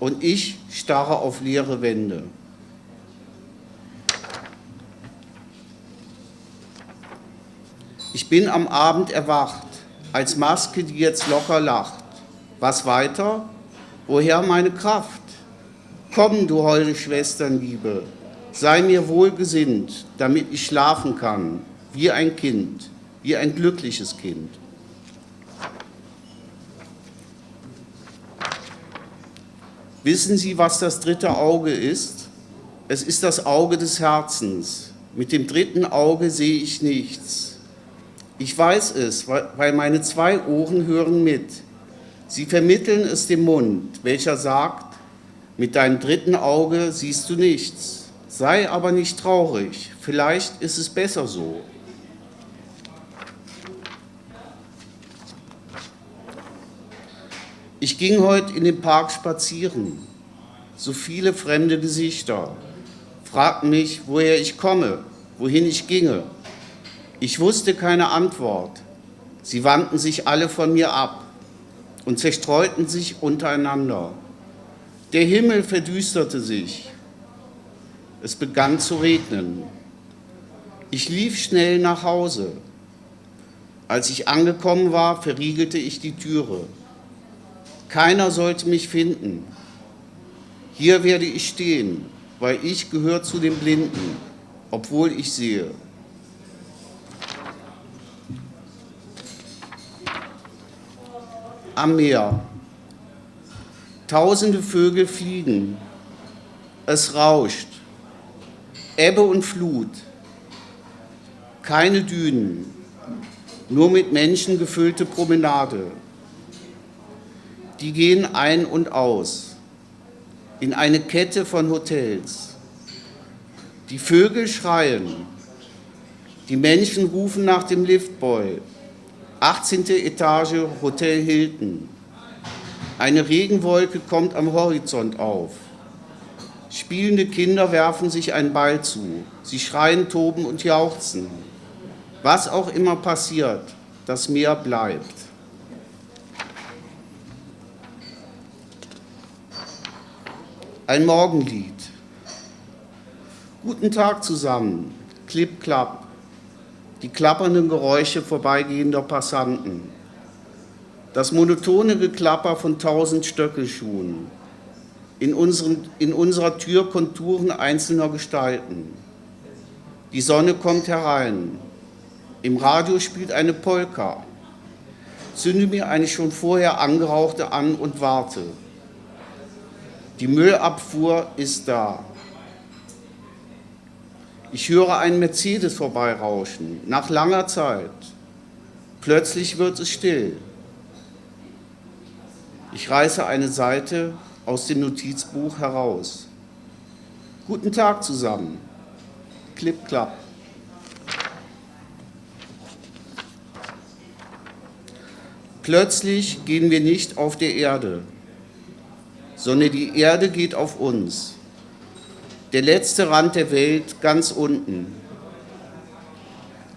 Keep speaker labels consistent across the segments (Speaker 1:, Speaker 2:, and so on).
Speaker 1: und ich starre auf leere Wände. Ich bin am Abend erwacht, als Maske, die jetzt locker lacht. Was weiter? Woher meine Kraft? Komm, du holde Schwesternliebe, sei mir wohlgesinnt, damit ich schlafen kann, wie ein Kind, wie ein glückliches Kind. Wissen Sie, was das dritte Auge ist? Es ist das Auge des Herzens. Mit dem dritten Auge sehe ich nichts. Ich weiß es, weil meine 2 Ohren hören mit. Sie vermitteln es dem Mund, welcher sagt, mit deinem dritten Auge siehst du nichts. Sei aber nicht traurig, vielleicht ist es besser so. Ich ging heute in den Park spazieren. So viele fremde Gesichter fragten mich, woher ich komme, wohin ich ginge. Ich wusste keine Antwort. Sie wandten sich alle von mir ab und zerstreuten sich untereinander. Der Himmel verdüsterte sich. Es begann zu regnen. Ich lief schnell nach Hause. Als ich angekommen war, verriegelte ich die Türe. Keiner sollte mich finden. Hier werde ich stehen, weil ich gehöre zu den Blinden, obwohl ich sehe. Am Meer. Tausende Vögel fliegen. Es rauscht. Ebbe und Flut. Keine Dünen, nur mit Menschen gefüllte Promenade. Die gehen ein und aus in eine Kette von Hotels. Die Vögel schreien. Die Menschen rufen nach dem Liftboy. 18. Etage Hotel Hilton. Eine Regenwolke kommt am Horizont auf. Spielende Kinder werfen sich einen Ball zu. Sie schreien, toben und jauchzen. Was auch immer passiert, das Meer bleibt. Ein Morgenlied. Guten Tag zusammen. Klipp, klapp. Die klappernden Geräusche vorbeigehender Passanten. Das monotone Geklapper von 1000 Stöckelschuhen. In unserer Tür Konturen einzelner Gestalten. Die Sonne kommt herein. Im Radio spielt eine Polka. Zünde mir eine schon vorher angerauchte an und warte. Die Müllabfuhr ist da. Ich höre einen Mercedes vorbeirauschen, nach langer Zeit. Plötzlich wird es still. Ich reiße eine Seite aus dem Notizbuch heraus. Guten Tag zusammen. Klipp, klapp. Plötzlich gehen wir nicht auf der Erde, sondern die Erde geht auf uns. Der letzte Rand der Welt ganz unten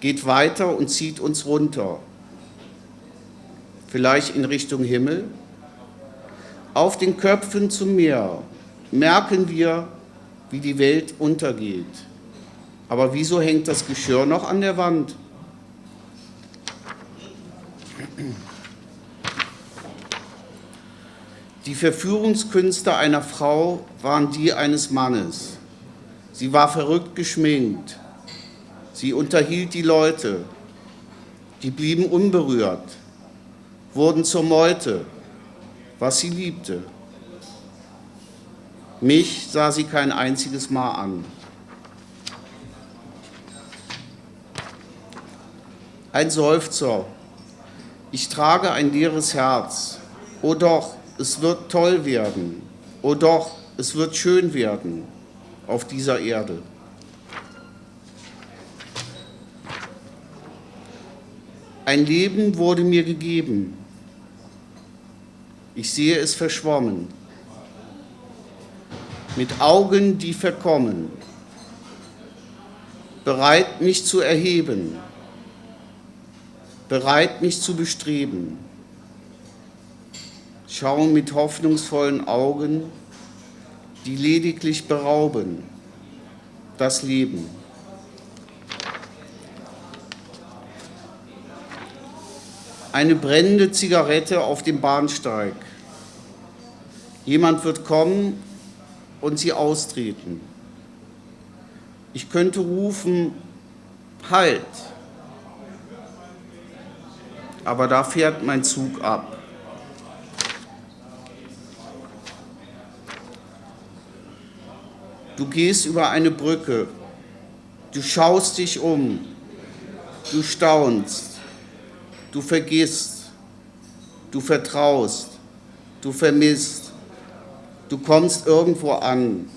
Speaker 1: geht weiter und zieht uns runter. Vielleicht in Richtung Himmel. Auf den Köpfen zum Meer merken wir, wie die Welt untergeht. Aber wieso hängt das Geschirr noch an der Wand? Die Verführungskünste einer Frau waren die eines Mannes. Sie war verrückt geschminkt. Sie unterhielt die Leute. Die blieben unberührt, wurden zur Meute, was sie liebte. Mich sah sie kein einziges Mal an. Ein Seufzer. Ich trage ein leeres Herz. Oh doch, es wird toll werden. Oh doch, es wird schön werden auf dieser Erde. Ein Leben wurde mir gegeben. Ich sehe es verschwommen. Mit Augen, die verkommen. Bereit, mich zu erheben. Bereit, mich zu bestreben. Schauen mit hoffnungsvollen Augen die lediglich berauben, das Leben. Eine brennende Zigarette auf dem Bahnsteig. Jemand wird kommen und sie austreten. Ich könnte rufen, halt, aber da fährt mein Zug ab. Du gehst über eine Brücke, du schaust dich um, du staunst, du vergisst, du vertraust, du vermisst, du kommst irgendwo an,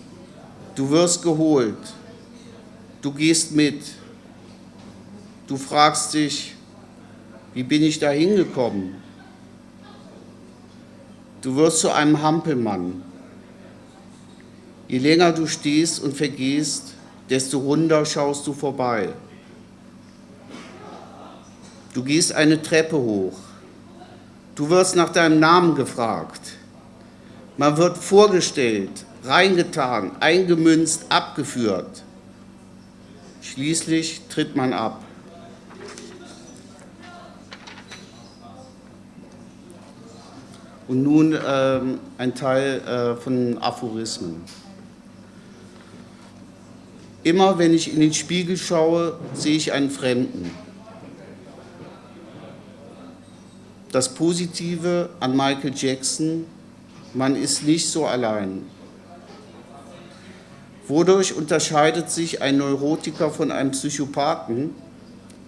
Speaker 1: du wirst geholt, du gehst mit, du fragst dich, wie bin ich da hingekommen? Du wirst zu einem Hampelmann. Je länger du stehst und vergehst, desto runder schaust du vorbei. Du gehst eine Treppe hoch. Du wirst nach deinem Namen gefragt. Man wird vorgestellt, reingetan, eingemünzt, abgeführt. Schließlich tritt man ab. Und nun ein Teil von Aphorismen. Immer wenn ich in den Spiegel schaue, sehe ich einen Fremden. Das Positive an Michael Jackson: Man ist nicht so allein. Wodurch unterscheidet sich ein Neurotiker von einem Psychopathen?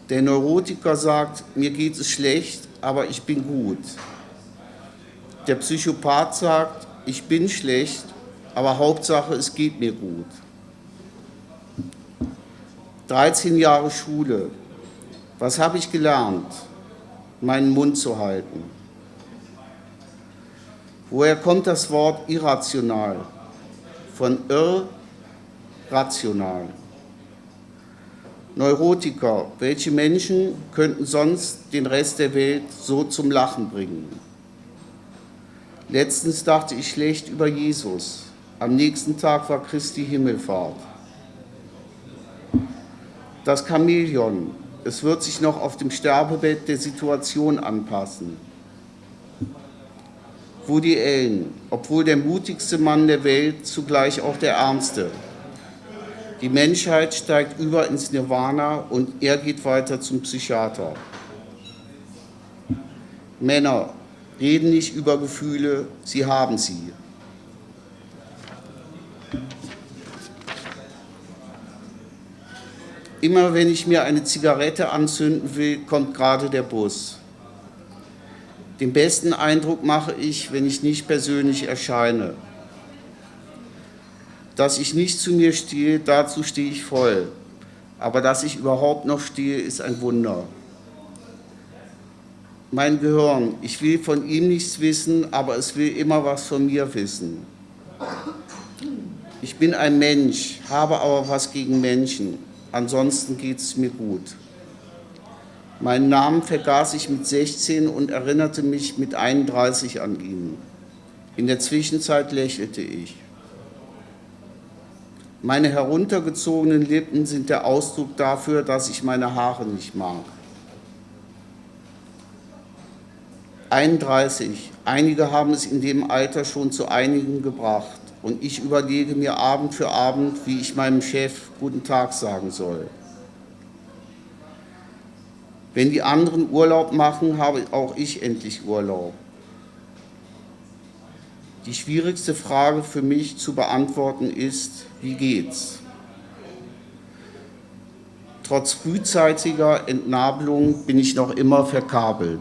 Speaker 1: Der Neurotiker sagt, mir geht es schlecht, aber ich bin gut. Der Psychopath sagt, ich bin schlecht, aber Hauptsache, es geht mir gut. 13 Jahre Schule. Was habe ich gelernt? Meinen Mund zu halten. Woher kommt das Wort irrational? Von irrational. Neurotiker. Welche Menschen könnten sonst den Rest der Welt so zum Lachen bringen? Letztens dachte ich schlecht über Jesus. Am nächsten Tag war Christi Himmelfahrt. Das Chamäleon. Es wird sich noch auf dem Sterbebett der Situation anpassen. Woody Allen. Obwohl der mutigste Mann der Welt, zugleich auch der ärmste. Die Menschheit steigt über ins Nirvana und er geht weiter zum Psychiater. Männer reden nicht über Gefühle, sie haben sie. Immer wenn ich mir eine Zigarette anzünden will, kommt gerade der Bus. Den besten Eindruck mache ich, wenn ich nicht persönlich erscheine. Dass ich nicht zu mir stehe, dazu stehe ich voll. Aber dass ich überhaupt noch stehe, ist ein Wunder. Mein Gehirn, ich will von ihm nichts wissen, aber es will immer was von mir wissen. Ich bin ein Mensch, habe aber was gegen Menschen. Ansonsten geht es mir gut. Meinen Namen vergaß ich mit 16 und erinnerte mich mit 31 an ihn. In der Zwischenzeit lächelte ich. Meine heruntergezogenen Lippen sind der Ausdruck dafür, dass ich meine Haare nicht mag. 31. Einige haben es in dem Alter schon zu einigen gebracht. Und ich überlege mir Abend für Abend, wie ich meinem Chef guten Tag sagen soll. Wenn die anderen Urlaub machen, habe auch ich endlich Urlaub. Die schwierigste Frage für mich zu beantworten ist, wie geht's? Trotz frühzeitiger Entnabelung bin ich noch immer verkabelt.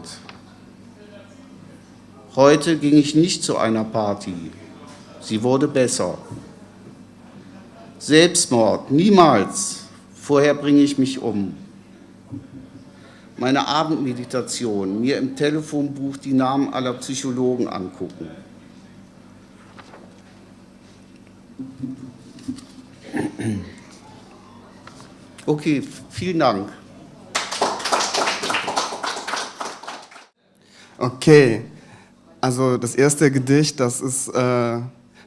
Speaker 1: Heute ging ich nicht zu einer Party. Sie wurde besser. Selbstmord, niemals. Vorher bringe ich mich um. Meine Abendmeditation, mir im Telefonbuch die Namen aller Psychologen angucken. Okay, vielen Dank.
Speaker 2: Okay, also das erste Gedicht, das ist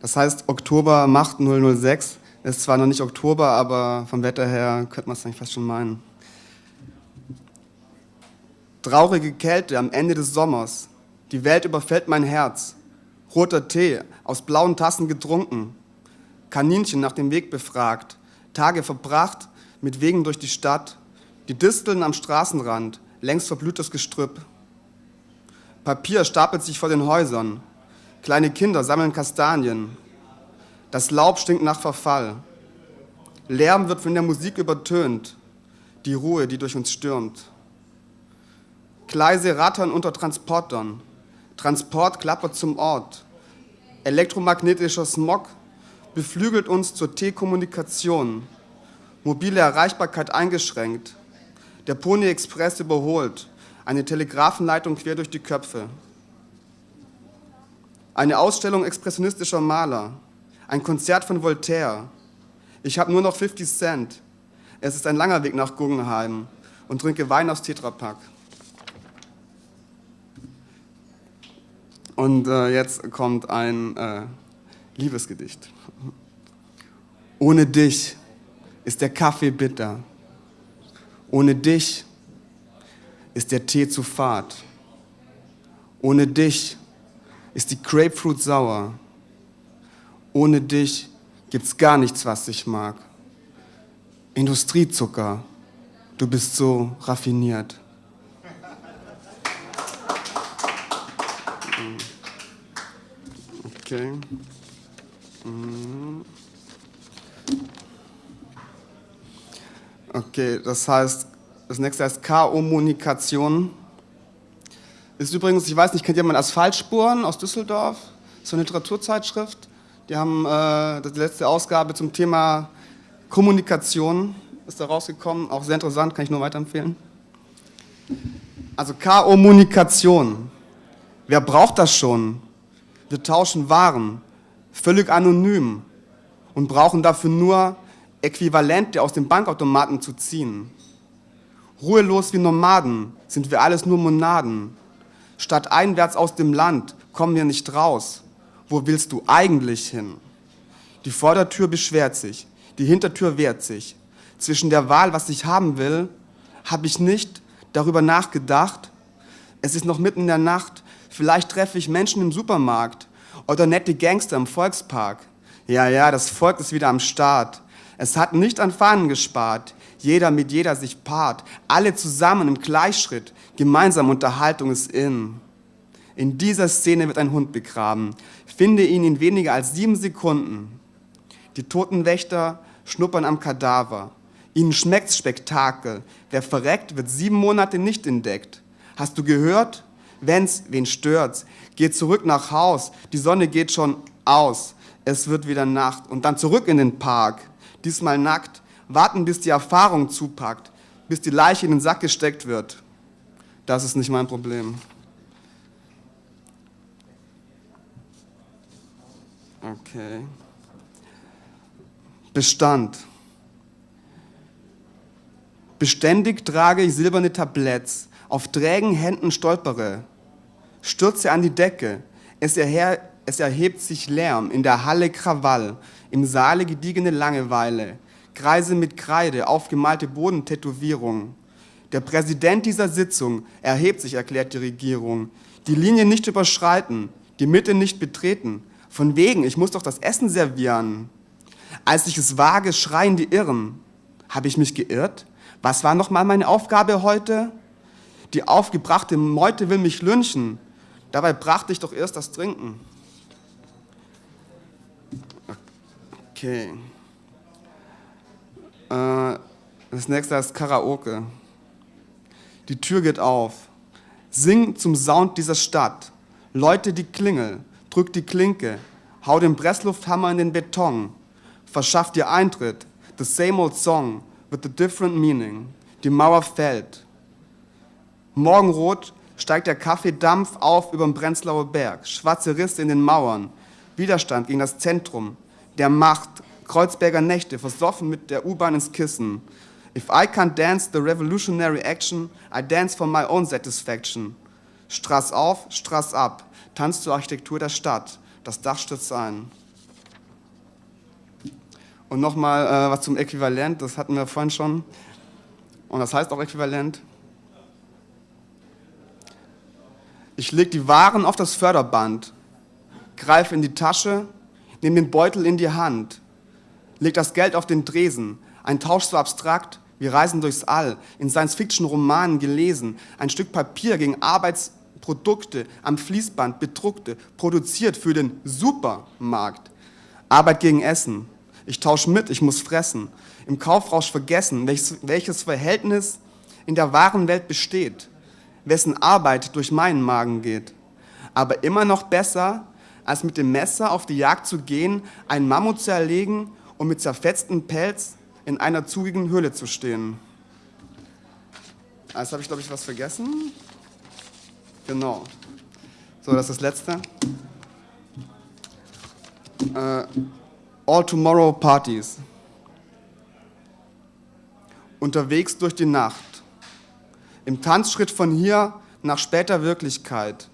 Speaker 2: Das heißt, Oktober macht 006. Ist zwar noch nicht Oktober, aber vom Wetter her könnte man es eigentlich fast schon meinen. Traurige Kälte am Ende des Sommers. Die Welt überfällt mein Herz. Roter Tee, aus blauen Tassen getrunken. Kaninchen nach dem Weg befragt. Tage verbracht mit Wegen durch die Stadt. Die Disteln am Straßenrand, längst verblühtes Gestrüpp. Papier stapelt sich vor den Häusern. Kleine Kinder sammeln Kastanien. Das Laub stinkt nach Verfall. Lärm wird von der Musik übertönt. Die Ruhe, die durch uns stürmt. Gleise rattern unter Transportern. Transport klappert zum Ort. Elektromagnetischer Smog beflügelt uns zur Telekommunikation. Mobile Erreichbarkeit eingeschränkt. Der Pony Express überholt. Eine Telegrafenleitung quer durch die Köpfe. Eine Ausstellung expressionistischer Maler. Ein Konzert von Voltaire. Ich habe nur noch 50 Cent. Es ist ein langer Weg nach Guggenheim und trinke Wein aus Tetrapack. Und jetzt kommt ein Liebesgedicht. Ohne dich ist der Kaffee bitter. Ohne dich ist der Tee zu fad. Ohne dich ist die Grapefruit sauer. Ohne dich gibt's gar nichts, was ich mag. Industriezucker, du bist so raffiniert. Okay. Okay, das heißt, das nächste heißt Kommunikation. Ist übrigens, ich weiß nicht, kennt jemand Asphaltspuren aus Düsseldorf? So eine Literaturzeitschrift. Die haben die letzte Ausgabe zum Thema Kommunikation, ist da rausgekommen. Auch sehr interessant, kann ich nur weiterempfehlen. Also Kommunikation. Wer braucht das schon? Wir tauschen Waren, völlig anonym und brauchen dafür nur Äquivalente aus dem Bankautomaten zu ziehen. Ruhelos wie Nomaden sind wir alles nur Monaden. Statt einwärts aus dem Land kommen wir nicht raus. Wo willst du eigentlich hin? Die Vordertür beschwert sich, die Hintertür wehrt sich. Zwischen der Wahl, was ich haben will, habe ich nicht darüber nachgedacht. Es ist noch mitten in der Nacht, vielleicht treffe ich Menschen im Supermarkt oder nette Gangster im Volkspark. Ja, das Volk ist wieder am Start. Es hat nicht an Fahnen gespart. Jeder mit jeder sich paart. Alle zusammen im Gleichschritt. Gemeinsam Unterhaltung ist in. In dieser Szene wird ein Hund begraben. Finde ihn in weniger als 7 Sekunden. Die toten Wächter schnuppern am Kadaver. Ihnen schmeckt's Spektakel. Wer verreckt, wird 7 Monate nicht entdeckt. Hast du gehört? Wenn's, wen stört's? Geh zurück nach Haus. Die Sonne geht schon aus. Es wird wieder Nacht. Und dann zurück in den Park. Diesmal nackt. Warten, bis die Erfahrung zupackt. Bis die Leiche in den Sack gesteckt wird. Das ist nicht mein Problem. Okay. Bestand. Beständig trage ich silberne Tabletts, auf trägen Händen stolpere, stürze an die Decke, es erhebt sich Lärm, in der Halle Krawall, im Saale gediegene Langeweile, Kreise mit Kreide, aufgemalte Bodentätowierung. Der Präsident dieser Sitzung erhebt sich, erklärt die Regierung, die Linie nicht überschreiten, die Mitte nicht betreten, von wegen, ich muss doch das Essen servieren. Als ich es wage, schreien die Irren. Habe ich mich geirrt? Was war nochmal meine Aufgabe heute? Die aufgebrachte Meute will mich lynchen. Dabei brachte ich doch erst das Trinken. Okay. Das nächste heißt Karaoke. Die Tür geht auf. Sing zum Sound dieser Stadt. Läute die Klingel, drück die Klinke, hau den Presslufthammer in den Beton. Verschaff dir Eintritt. The same old song with a different meaning. Die Mauer fällt. Morgenrot steigt der Kaffeedampf auf überm Prenzlauer Berg. Schwarze Risse in den Mauern. Widerstand gegen das Zentrum der Macht. Kreuzberger Nächte, versoffen mit der U-Bahn ins Kissen. If I can't dance the revolutionary action, I dance for my own satisfaction. Straß auf, Straß ab. Tanz zur Architektur der Stadt. Das Dach stürzt ein. Und nochmal was zum Äquivalent, das hatten wir vorhin schon. Und das heißt auch Äquivalent. Ich lege die Waren auf das Förderband, greife in die Tasche, nehme den Beutel in die Hand, leg das Geld auf den Tresen, ein Tausch so abstrakt, wir reisen durchs All, in Science-Fiction-Romanen gelesen, ein Stück Papier gegen Arbeitsprodukte, am Fließband bedruckte, produziert für den Supermarkt. Arbeit gegen Essen, ich tausche mit, ich muss fressen, im Kaufrausch vergessen, welches Verhältnis in der wahren Welt besteht, wessen Arbeit durch meinen Magen geht. Aber immer noch besser, als mit dem Messer auf die Jagd zu gehen, einen Mammut zu erlegen und mit zerfetztem Pelz in einer zugigen Höhle zu stehen. Jetzt habe ich, glaube ich, was vergessen. Genau. So, das ist das Letzte. All Tomorrow Parties. Unterwegs durch die Nacht. Im Tanzschritt von hier nach später Wirklichkeit.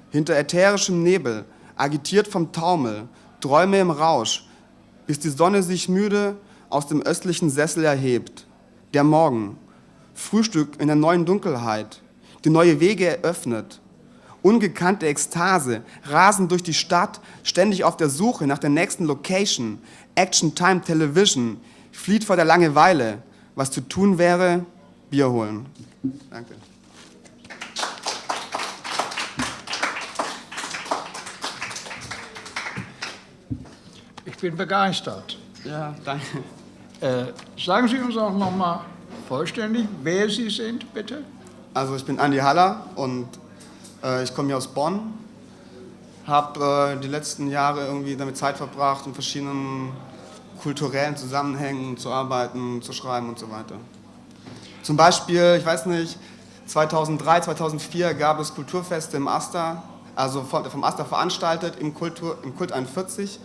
Speaker 2: Hinter ätherischem Nebel, agitiert vom Taumel, Träume im Rausch, bis die Sonne sich müde aus dem östlichen Sessel erhebt. Der Morgen, Frühstück in der neuen Dunkelheit, die neue Wege eröffnet. Ungekannte Ekstase, rasen durch die Stadt, ständig auf der Suche nach der nächsten Location. Action Time Television, flieht vor der Langeweile. Was zu tun wäre, Bier holen. Danke.
Speaker 3: Ich bin begeistert.
Speaker 2: Ja, danke.
Speaker 3: Sagen Sie uns auch noch mal vollständig, wer Sie sind, bitte.
Speaker 2: Also ich bin Andi Haller und ich komme hier aus Bonn. Habe die letzten Jahre irgendwie damit Zeit verbracht, in verschiedenen kulturellen Zusammenhängen zu arbeiten, zu schreiben und so weiter. Zum Beispiel, ich weiß nicht, 2003, 2004 gab es Kulturfeste im Aster, also vom Aster veranstaltet, im Kult 41,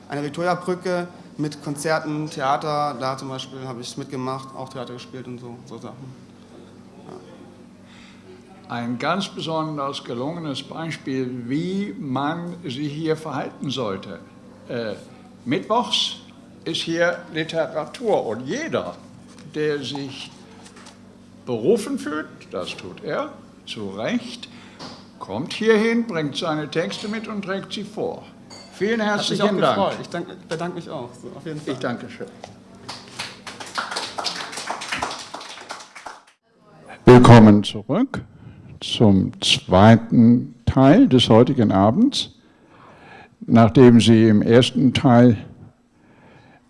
Speaker 2: eine Viktoriabrücke mit Konzerten, Theater, da zum Beispiel habe ich mitgemacht, auch Theater gespielt und so Sachen. Ja.
Speaker 3: Ein ganz besonders gelungenes Beispiel, wie man sich hier verhalten sollte. Mittwochs ist hier Literatur und jeder, der sich berufen fühlt, das tut er, zu Recht, kommt hierhin, bringt seine Texte mit und trägt sie vor. Vielen herzlichen Dank.
Speaker 2: Ich bedanke mich auch, so, auf jeden Fall.
Speaker 3: Ich danke schön. Willkommen zurück zum zweiten Teil des heutigen Abends. Nachdem Sie im ersten Teil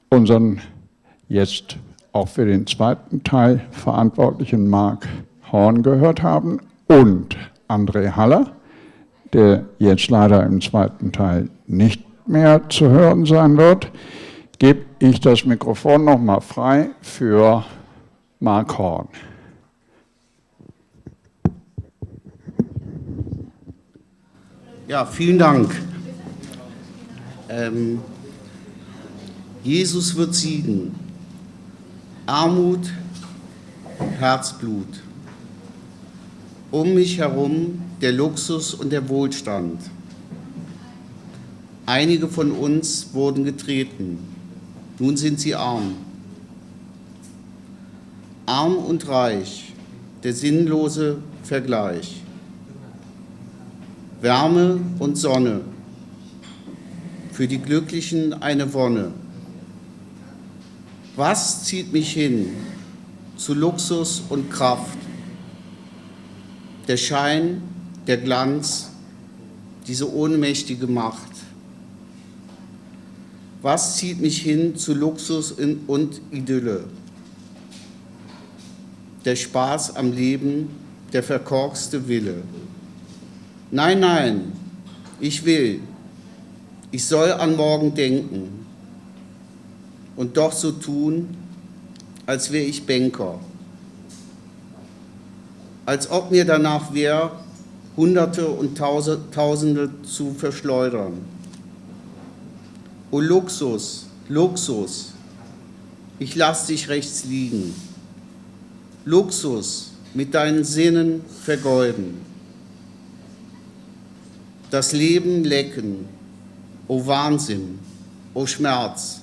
Speaker 3: unseren jetzt auch für den zweiten Teil verantwortlichen Marc Horn gehört haben und André Haller, der jetzt leider im zweiten Teil nicht mehr zu hören sein wird, gebe ich das Mikrofon nochmal frei für Marc Horn.
Speaker 1: Ja, vielen Dank. Jesus wird siegen. Armut, Herzblut. Um mich herum der Luxus und der Wohlstand. Einige von uns wurden getreten. Nun sind sie arm. Arm und reich, der sinnlose Vergleich. Wärme und Sonne, für die Glücklichen eine Wonne. Was zieht mich hin zu Luxus und Kraft? Der Schein, der Glanz, diese ohnmächtige Macht. Was zieht mich hin zu Luxus und Idylle? Der Spaß am Leben, der verkorkste Wille. Nein, nein, ich will, ich soll an morgen denken und doch so tun, als wäre ich Banker. Als ob mir danach wäre, Hunderte und Tausende zu verschleudern. O Luxus, Luxus, ich lass dich rechts liegen. Luxus, mit deinen Sinnen vergeuden. Das Leben lecken, o Wahnsinn, o Schmerz.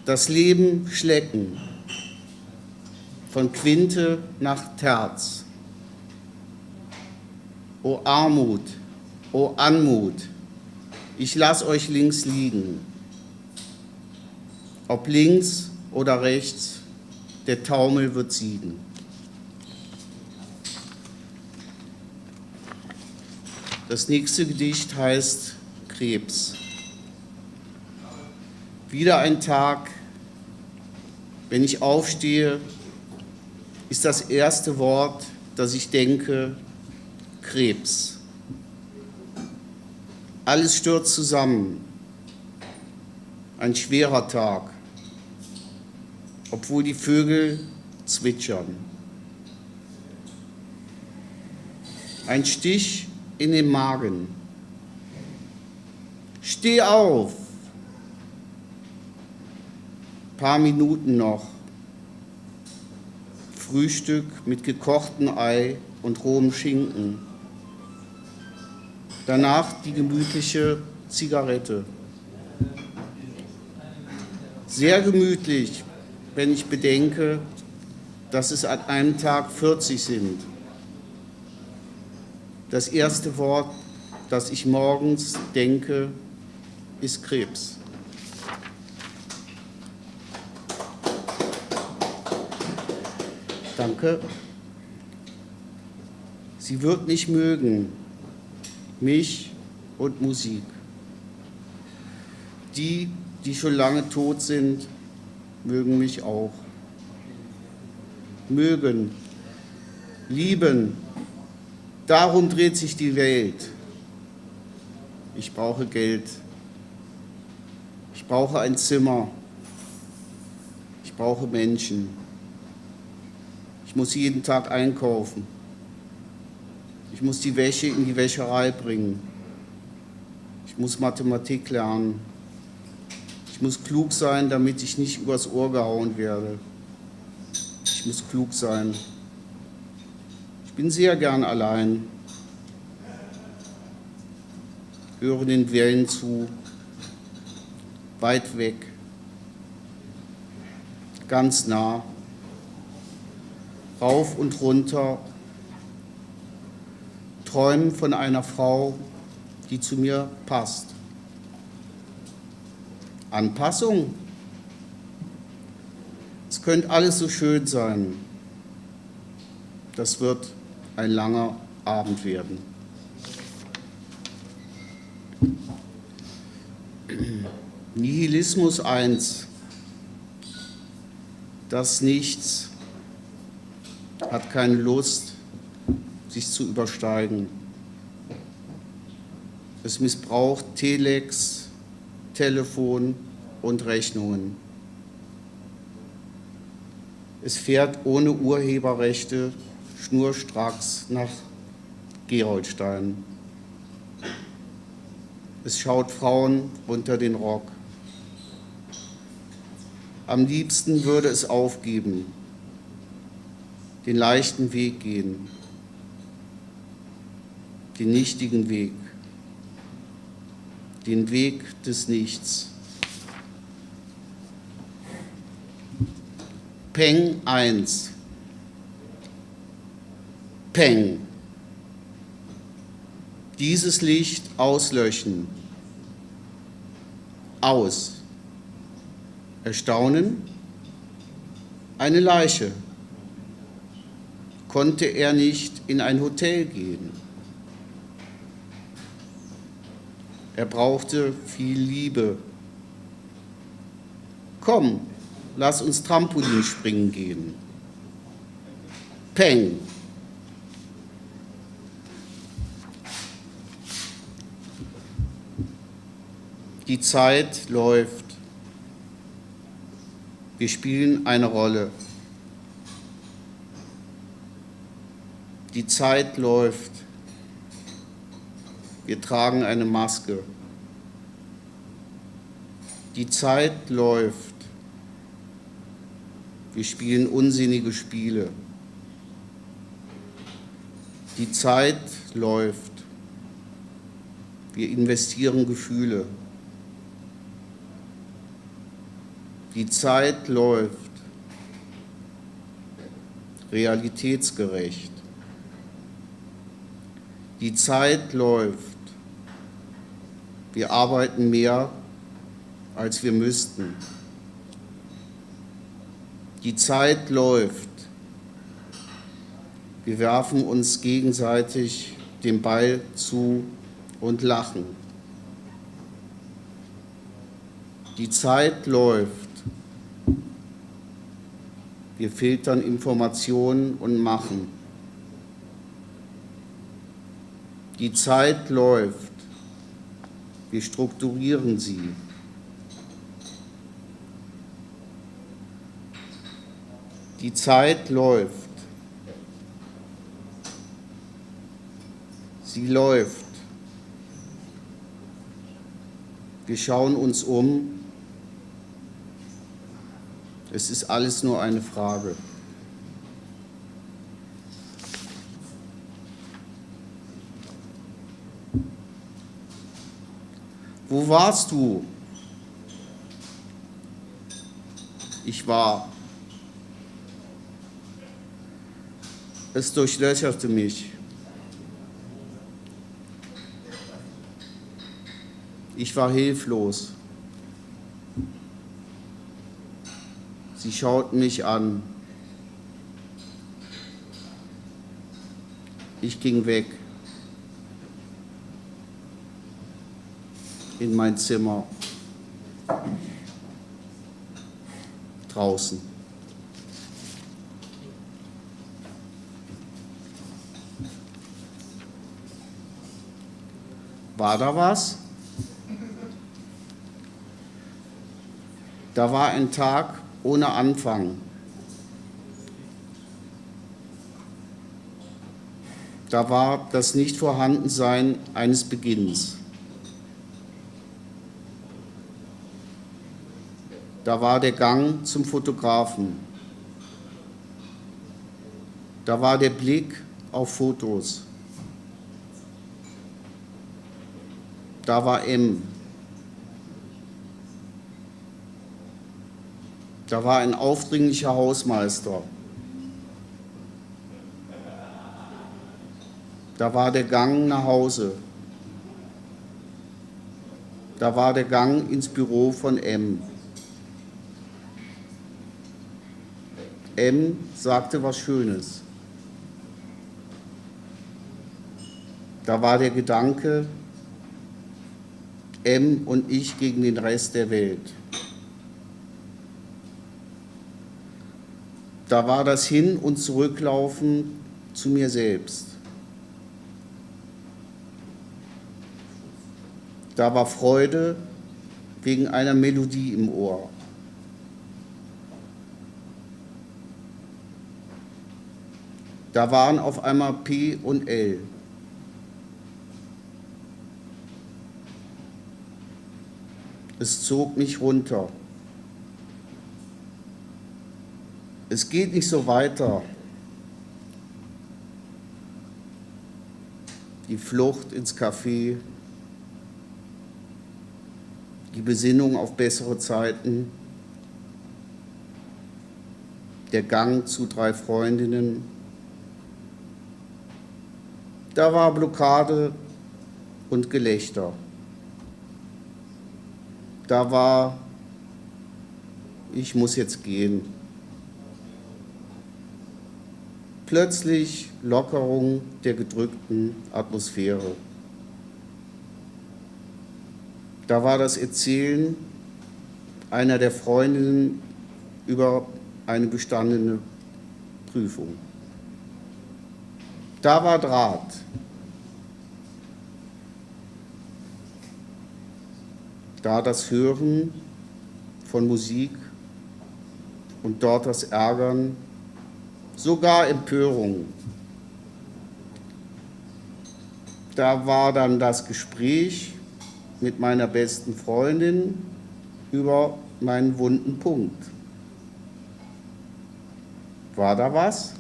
Speaker 1: Das Leben schlecken, von Quinte nach Terz. O Armut, o Anmut, ich lass euch links liegen. Ob links oder rechts, der Taumel wird siegen. Das nächste Gedicht heißt Krebs. Wieder ein Tag, wenn ich aufstehe, ist das erste Wort, das ich denke, Krebs. Alles stürzt zusammen. Ein schwerer Tag, obwohl die Vögel zwitschern. Ein Stich in den Magen. Steh auf! Paar Minuten noch. Frühstück mit gekochtem Ei und rohem Schinken. Danach die gemütliche Zigarette. Sehr gemütlich, wenn ich bedenke, dass es an einem Tag 40 sind. Das erste Wort, das ich morgens denke, ist Krebs. Danke. Sie wird nicht mögen, mich und Musik. Die, die schon lange tot sind, mögen mich auch. Mögen, lieben, darum dreht sich die Welt. Ich brauche Geld. Ich brauche ein Zimmer. Ich brauche Menschen. Ich muss jeden Tag einkaufen. Ich muss die Wäsche in die Wäscherei bringen. Ich muss Mathematik lernen. Ich muss klug sein, damit ich nicht übers Ohr gehauen werde. Ich muss klug sein. Ich bin sehr gern allein. Höre den Wellen zu. Weit weg. Ganz nah. Rauf und runter. Träumen von einer Frau, die zu mir passt. Anpassung? Es könnte alles so schön sein. Das wird ein langer Abend werden. Nihilismus 1. Das Nichts hat keine Lust, sich zu übersteigen. Es missbraucht Telex, Telefon und Rechnungen. Es fährt ohne Urheberrechte schnurstracks nach Gerolstein. Es schaut Frauen unter den Rock. Am liebsten würde es aufgeben, den leichten Weg gehen, den nichtigen Weg, den Weg des Nichts. Peng 1. Peng. Dieses Licht auslöschen. Aus. Erstaunen. Eine Leiche. Konnte er nicht in ein Hotel gehen? Er brauchte viel Liebe. Komm, lass uns Trampolinspringen gehen. Peng. Die Zeit läuft. Wir spielen eine Rolle. Die Zeit läuft. Wir tragen eine Maske. Die Zeit läuft. Wir spielen unsinnige Spiele. Die Zeit läuft. Wir investieren Gefühle. Die Zeit läuft. Realitätsgerecht. Die Zeit läuft. Wir arbeiten mehr, als wir müssten. Die Zeit läuft. Wir werfen uns gegenseitig den Ball zu und lachen. Die Zeit läuft. Wir filtern Informationen und machen. Die Zeit läuft. Wir strukturieren sie. Die Zeit läuft. Sie läuft. Wir schauen uns um. Es ist alles nur eine Frage. Wo warst du? Ich war. Es durchlöcherte mich. Ich war hilflos. Sie schauten mich an. Ich ging weg. In mein Zimmer. Draußen. War da was? Da war ein Tag ohne Anfang. Da war das Nichtvorhandensein eines Beginns. Da war der Gang zum Fotografen. Da war der Blick auf Fotos. Da war M. Da war ein aufdringlicher Hausmeister. Da war der Gang nach Hause. Da war der Gang ins Büro von M. M sagte was Schönes. Da war der Gedanke, M und ich gegen den Rest der Welt. Da war das Hin- und Zurücklaufen zu mir selbst. Da war Freude wegen einer Melodie im Ohr. Da waren auf einmal P und L. Es zog mich runter. Es geht nicht so weiter. Die Flucht ins Café, die Besinnung auf bessere Zeiten, der Gang zu 3 Freundinnen. Da war Blockade und Gelächter. Da war, ich muss jetzt gehen. Plötzlich Lockerung der gedrückten Atmosphäre. Da war das Erzählen einer der Freundinnen über eine bestandene Prüfung. Da war Draht. Da das Hören von Musik und dort das Ärgern, sogar Empörung. Da war dann das Gespräch mit meiner besten Freundin über meinen wunden Punkt. War da was?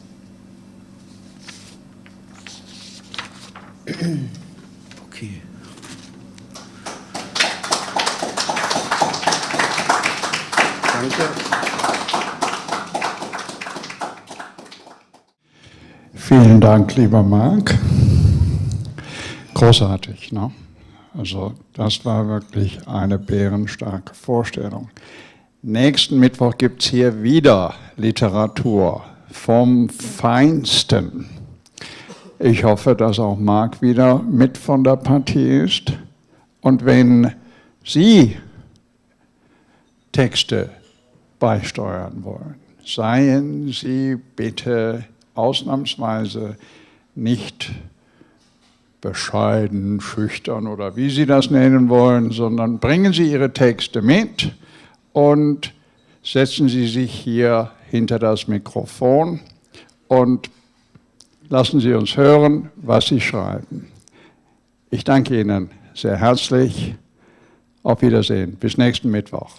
Speaker 1: Okay. Danke.
Speaker 3: Vielen Dank, lieber Marc. Großartig, ne? Also das war wirklich eine bärenstarke Vorstellung. Nächsten Mittwoch gibt es hier wieder Literatur vom Feinsten. Ich hoffe, dass auch Marc wieder mit von der Partie ist. Und wenn Sie Texte beisteuern wollen, seien Sie bitte ausnahmsweise nicht bescheiden, schüchtern oder wie Sie das nennen wollen, sondern bringen Sie Ihre Texte mit und setzen Sie sich hier hinter das Mikrofon und lassen Sie uns hören, was Sie schreiben. Ich danke Ihnen sehr herzlich. Auf Wiedersehen. Bis nächsten Mittwoch.